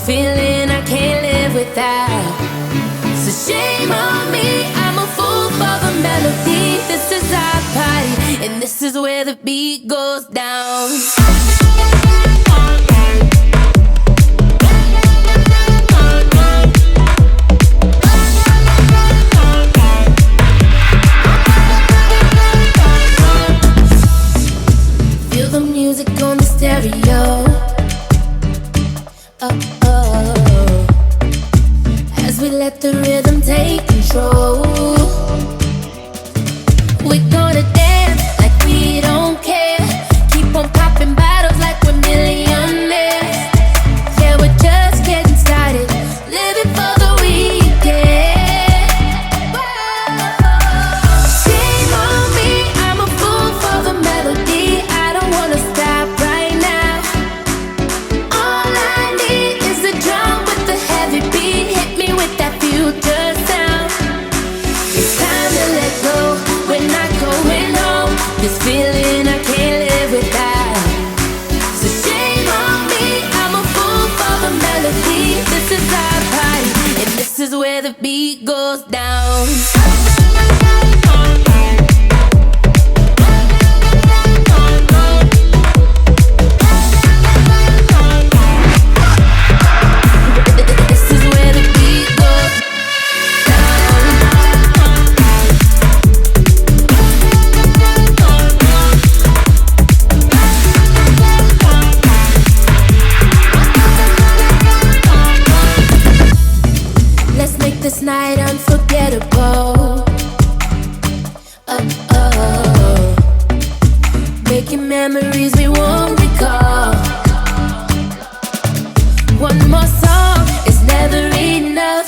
This feeling I can't live without. So shame on me, I'm a fool for the melody. This is our party, and this is where the beat goes down. Feel the music on the stereo. Oh, oh. As we let the rhythm take control, we're gonna dance like we don't care. Keep on popping bottles like we're millionaires. Yeah, we're just getting started, living for the weekend. Shame on me, I'm a fool for the melody. I don't wanna stop right now. All I need is a drum with the heavy beat. Hit me with that future sound. It's time to let go, we're not going home. This feeling I can't live without. So shame on me, I'm a fool for the melody. This is our party, and this is where the beat goes down. This is where the beat goes down. Let's make this night unforgettable. Oh, oh. Making memories we won't recall. One more song is never enough.